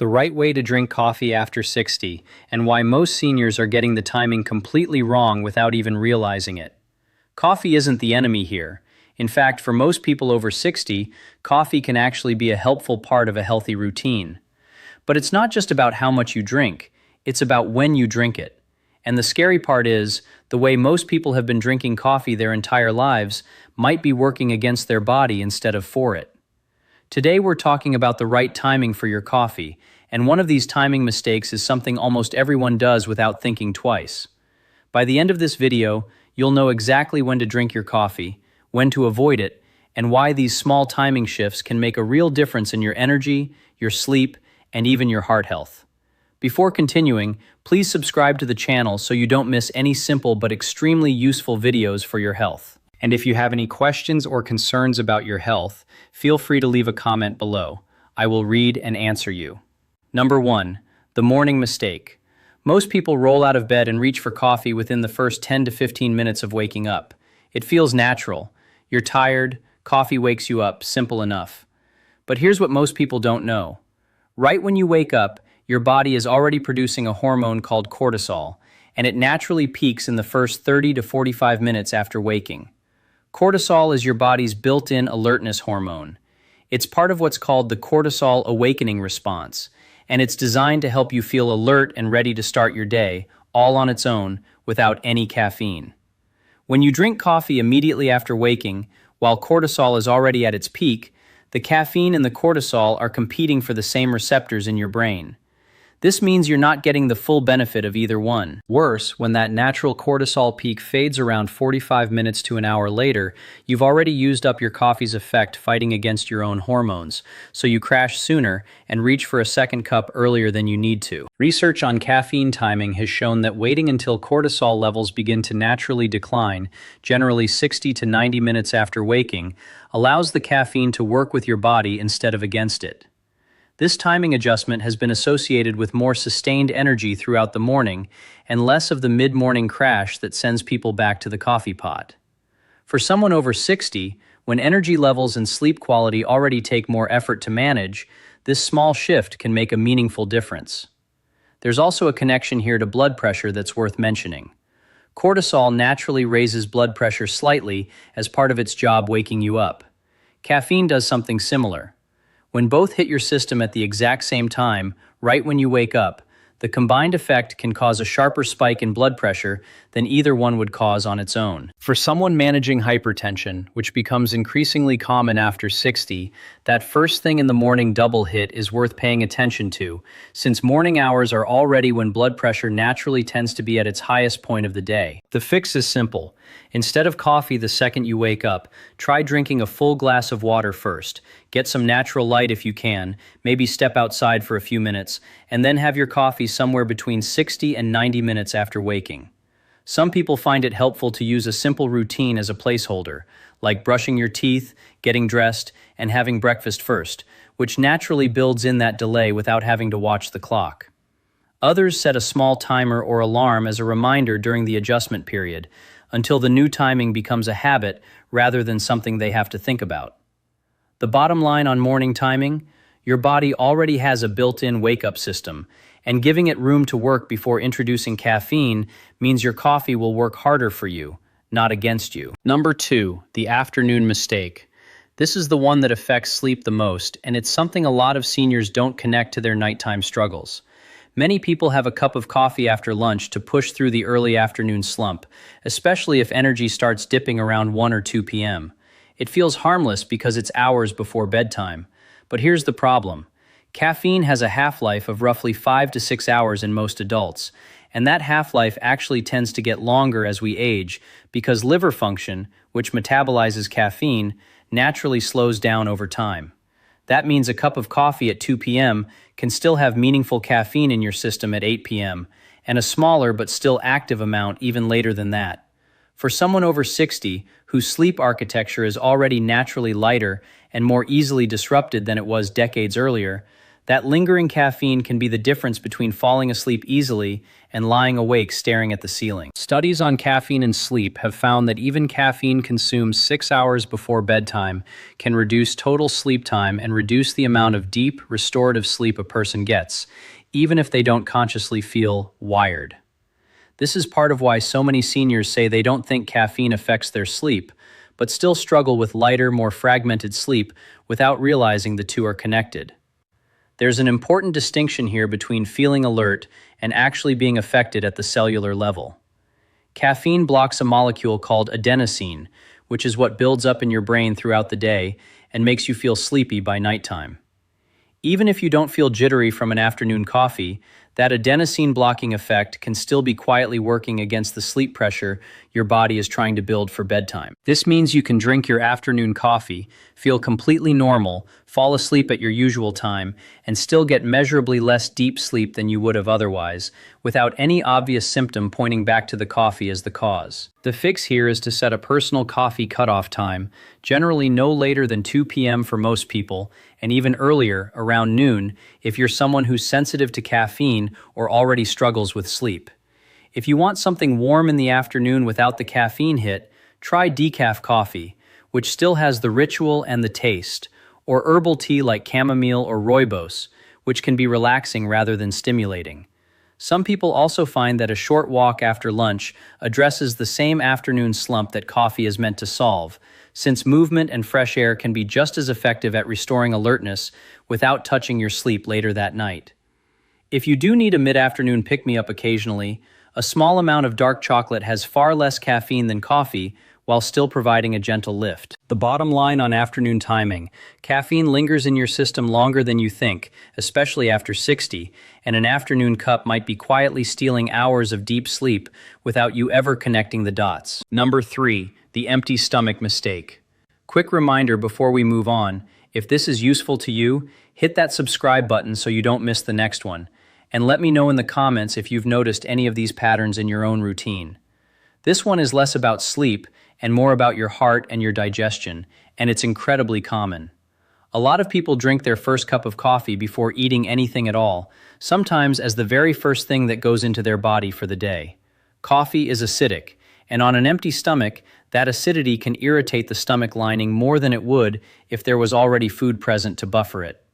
The right way to drink coffee after 60, and why most seniors are getting the timing completely wrong without even realizing it. Coffee isn't the enemy here. In fact, for most people over 60, coffee can actually be a helpful part of a healthy routine. But it's not just about how much you drink, it's about when you drink it. And the scary part is, the way most people have been drinking coffee their entire lives might be working against their body instead of for it. Today we're talking about the right timing for your coffee, and one of these timing mistakes is something almost everyone does without thinking twice. By the end of this video, you'll know exactly when to drink your coffee, when to avoid it, and why these small timing shifts can make a real difference in your energy, your sleep, and even your heart health. Before continuing, please subscribe to the channel so you don't miss any simple but extremely useful videos for your health. And if you have any questions or concerns about your health, feel free to leave a comment below. I will read and answer you. Number 1. The morning mistake. Most people roll out of bed and reach for coffee within the first 10 to 15 minutes of waking up. It feels natural. You're tired, coffee wakes you up, simple enough. But here's what most people don't know. Right when you wake up, your body is already producing a hormone called cortisol, and it naturally peaks in the first 30 to 45 minutes after waking. Cortisol is your body's built-in alertness hormone. It's part of what's called the cortisol awakening response, and it's designed to help you feel alert and ready to start your day, all on its own, without any caffeine. When you drink coffee immediately after waking, while cortisol is already at its peak, the caffeine and the cortisol are competing for the same receptors in your brain. This means you're not getting the full benefit of either one. Worse, when that natural cortisol peak fades around 45 minutes to an hour later, you've already used up your coffee's effect fighting against your own hormones, so you crash sooner and reach for a second cup earlier than you need to. Research on caffeine timing has shown that waiting until cortisol levels begin to naturally decline, generally 60 to 90 minutes after waking, allows the caffeine to work with your body instead of against it. This timing adjustment has been associated with more sustained energy throughout the morning and less of the mid-morning crash that sends people back to the coffee pot. For someone over 60, when energy levels and sleep quality already take more effort to manage, this small shift can make a meaningful difference. There's also a connection here to blood pressure that's worth mentioning. Cortisol naturally raises blood pressure slightly as part of its job waking you up. Caffeine does something similar. When both hit your system at the exact same time, right when you wake up, the combined effect can cause a sharper spike in blood pressure than either one would cause on its own. For someone managing hypertension, which becomes increasingly common after 60, that first thing in the morning double hit is worth paying attention to, since morning hours are already when blood pressure naturally tends to be at its highest point of the day. The fix is simple. Instead of coffee the second you wake up, try drinking a full glass of water first. Get some natural light if you can, maybe step outside for a few minutes, and then have your coffee somewhere between 60 and 90 minutes after waking. Some people find it helpful to use a simple routine as a placeholder, like brushing your teeth, getting dressed, and having breakfast first, which naturally builds in that delay without having to watch the clock. Others set a small timer or alarm as a reminder during the adjustment period, until the new timing becomes a habit rather than something they have to think about. The bottom line on morning timing: your body already has a built-in wake-up system, and giving it room to work before introducing caffeine means your coffee will work harder for you, not against you. Number 2, the afternoon mistake. This is the one that affects sleep the most, and it's something a lot of seniors don't connect to their nighttime struggles. Many people have a cup of coffee after lunch to push through the early afternoon slump, especially if energy starts dipping around 1 or 2 p.m. It feels harmless because it's hours before bedtime. But here's the problem. Caffeine has a half-life of roughly 5 to 6 hours in most adults, and that half-life actually tends to get longer as we age because liver function, which metabolizes caffeine, naturally slows down over time. That means a cup of coffee at 2 p.m. can still have meaningful caffeine in your system at 8 p.m., and a smaller but still active amount even later than that. For someone over 60, whose sleep architecture is already naturally lighter and more easily disrupted than it was decades earlier, That lingering caffeine can be the difference between falling asleep easily and lying awake staring at the ceiling. Studies on caffeine and sleep have found that even caffeine consumed 6 hours before bedtime can reduce total sleep time and reduce the amount of deep, restorative sleep a person gets, even if they don't consciously feel wired. This is part of why so many seniors say they don't think caffeine affects their sleep, but still struggle with lighter, more fragmented sleep without realizing the two are connected. There's an important distinction here between feeling alert and actually being affected at the cellular level. Caffeine blocks a molecule called adenosine, which is what builds up in your brain throughout the day and makes you feel sleepy by nighttime. Even if you don't feel jittery from an afternoon coffee, that adenosine blocking effect can still be quietly working against the sleep pressure your body is trying to build for bedtime. This means you can drink your afternoon coffee, feel completely normal, fall asleep at your usual time, and still get measurably less deep sleep than you would have otherwise, without any obvious symptom pointing back to the coffee as the cause. The fix here is to set a personal coffee cutoff time, generally no later than 2 p.m. for most people, and even earlier, around noon, if you're someone who's sensitive to caffeine or already struggles with sleep. If you want something warm in the afternoon without the caffeine hit, try decaf coffee, which still has the ritual and the taste, or herbal tea like chamomile or rooibos, which can be relaxing rather than stimulating. Some people also find that a short walk after lunch addresses the same afternoon slump that coffee is meant to solve, since movement and fresh air can be just as effective at restoring alertness without touching your sleep later that night. If you do need a mid-afternoon pick-me-up occasionally, a small amount of dark chocolate has far less caffeine than coffee while still providing a gentle lift. The bottom line on afternoon timing: caffeine lingers in your system longer than you think, especially after 60, and an afternoon cup might be quietly stealing hours of deep sleep without you ever connecting the dots. Number 3, the empty stomach mistake. Quick reminder before we move on, if this is useful to you, hit that subscribe button so you don't miss the next one. And let me know in the comments if you've noticed any of these patterns in your own routine. This one is less about sleep and more about your heart and your digestion, and it's incredibly common. A lot of people drink their first cup of coffee before eating anything at all, sometimes as the very first thing that goes into their body for the day. Coffee is acidic, and on an empty stomach, that acidity can irritate the stomach lining more than it would if there was already food present to buffer it.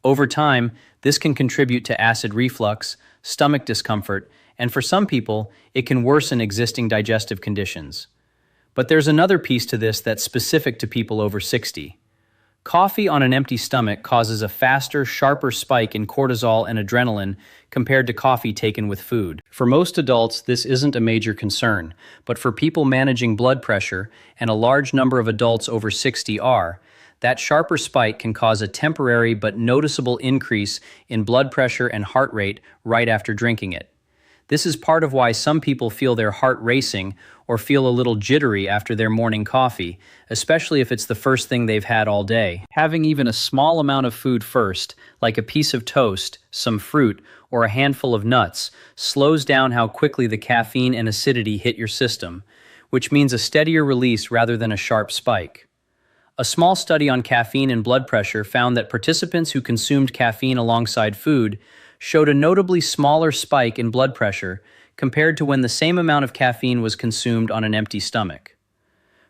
Over time, this can contribute to acid reflux, stomach discomfort, and for some people, it can worsen existing digestive conditions. But there's another piece to this that's specific to people over 60. Coffee on an empty stomach causes a faster, sharper spike in cortisol and adrenaline compared to coffee taken with food. For most adults, this isn't a major concern, but for people managing blood pressure, and a large number of adults over 60 are, that sharper spike can cause a temporary but noticeable increase in blood pressure and heart rate right after drinking it. This is part of why some people feel their heart racing or feel a little jittery after their morning coffee, especially if it's the first thing they've had all day. Having even a small amount of food first, like a piece of toast, some fruit, or a handful of nuts, slows down how quickly the caffeine and acidity hit your system, which means a steadier release rather than a sharp spike. A small study on caffeine and blood pressure found that participants who consumed caffeine alongside food showed a notably smaller spike in blood pressure compared to when the same amount of caffeine was consumed on an empty stomach.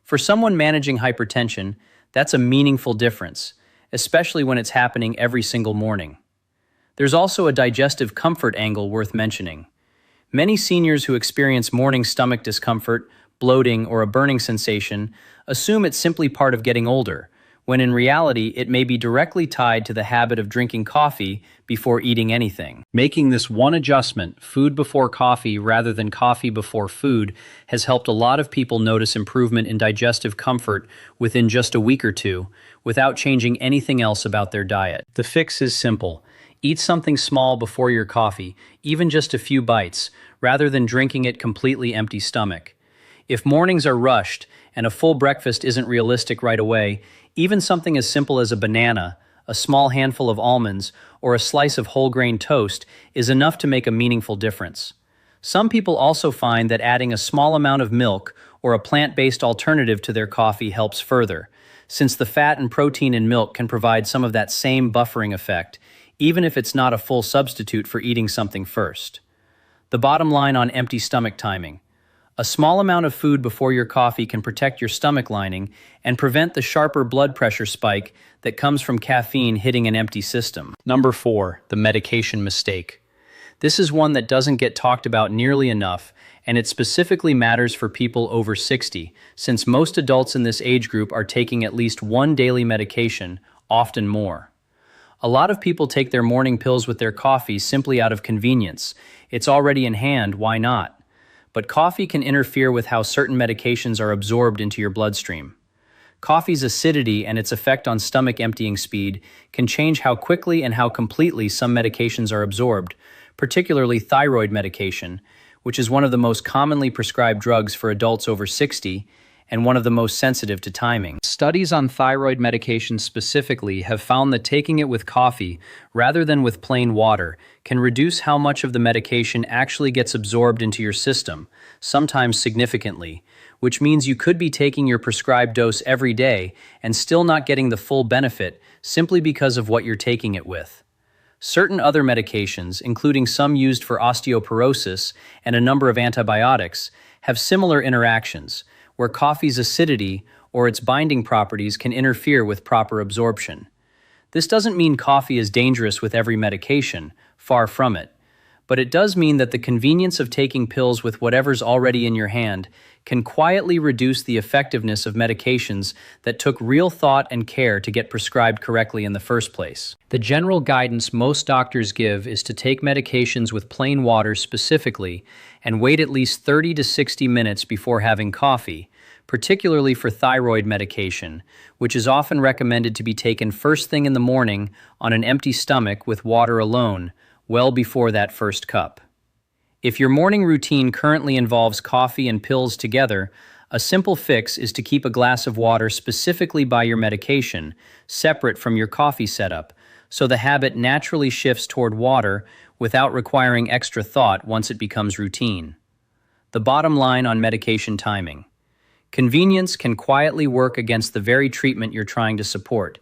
For someone managing hypertension, that's a meaningful difference, especially when it's happening every single morning. There's also a digestive comfort angle worth mentioning. Many seniors who experience morning stomach discomfort, bloating, or a burning sensation assume it's simply part of getting older, when in reality it may be directly tied to the habit of drinking coffee before eating anything. Making this one adjustment, food before coffee rather than coffee before food, has helped a lot of people notice improvement in digestive comfort within just a week or two, without changing anything else about their diet. The fix is simple. Eat something small before your coffee, even just a few bites, rather than drinking it completely empty stomach. If mornings are rushed and a full breakfast isn't realistic right away, even something as simple as a banana, a small handful of almonds, or a slice of whole grain toast is enough to make a meaningful difference. Some people also find that adding a small amount of milk or a plant-based alternative to their coffee helps further, since the fat and protein in milk can provide some of that same buffering effect, even if it's not a full substitute for eating something first. The bottom line on empty stomach timing. A small amount of food before your coffee can protect your stomach lining and prevent the sharper blood pressure spike that comes from caffeine hitting an empty system. Number 4, the medication mistake. This is one that doesn't get talked about nearly enough, and it specifically matters for people over 60, since most adults in this age group are taking at least one daily medication, often more. A lot of people take their morning pills with their coffee simply out of convenience. It's already in hand, why not? But coffee can interfere with how certain medications are absorbed into your bloodstream. Coffee's acidity and its effect on stomach emptying speed can change how quickly and how completely some medications are absorbed, particularly thyroid medication, which is one of the most commonly prescribed drugs for adults over 60 and one of the most sensitive to timing. Studies on thyroid medication specifically have found that taking it with coffee, rather than with plain water, can reduce how much of the medication actually gets absorbed into your system, sometimes significantly, which means you could be taking your prescribed dose every day and still not getting the full benefit simply because of what you're taking it with. Certain other medications, including some used for osteoporosis and a number of antibiotics, have similar interactions, where coffee's acidity or its binding properties can interfere with proper absorption. This doesn't mean coffee is dangerous with every medication, far from it, but it does mean that the convenience of taking pills with whatever's already in your hand can quietly reduce the effectiveness of medications that took real thought and care to get prescribed correctly in the first place. The general guidance most doctors give is to take medications with plain water specifically and wait at least 30 to 60 minutes before having coffee, particularly for thyroid medication, which is often recommended to be taken first thing in the morning on an empty stomach with water alone, well before that first cup. If your morning routine currently involves coffee and pills together, a simple fix is to keep a glass of water specifically by your medication, separate from your coffee setup, so the habit naturally shifts toward water without requiring extra thought once it becomes routine. The bottom line on medication timing. Convenience can quietly work against the very treatment you're trying to support,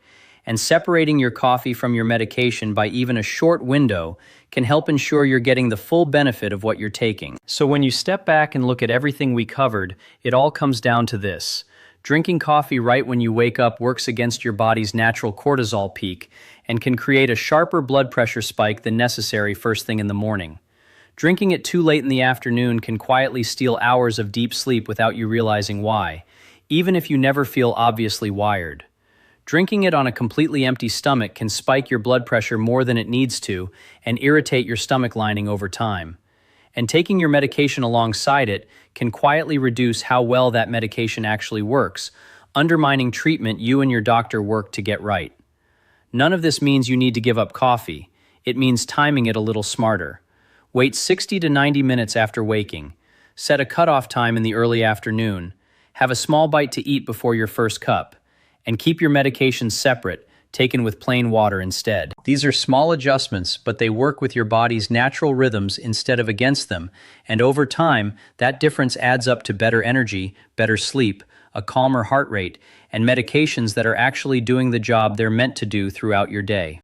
and separating your coffee from your medication by even a short window can help ensure you're getting the full benefit of what you're taking. So when you step back and look at everything we covered, it all comes down to this. Drinking coffee right when you wake up works against your body's natural cortisol peak and can create a sharper blood pressure spike than necessary first thing in the morning. Drinking it too late in the afternoon can quietly steal hours of deep sleep without you realizing why, even if you never feel obviously wired. Drinking it on a completely empty stomach can spike your blood pressure more than it needs to and irritate your stomach lining over time. And taking your medication alongside it can quietly reduce how well that medication actually works, undermining treatment you and your doctor worked to get right. None of this means you need to give up coffee. It means timing it a little smarter. Wait 60 to 90 minutes after waking. Set a cutoff time in the early afternoon. Have a small bite to eat before your first cup. And keep your medications separate, taken with plain water instead. These are small adjustments, but they work with your body's natural rhythms instead of against them, and over time, that difference adds up to better energy, better sleep, a calmer heart rate, and medications that are actually doing the job they're meant to do throughout your day.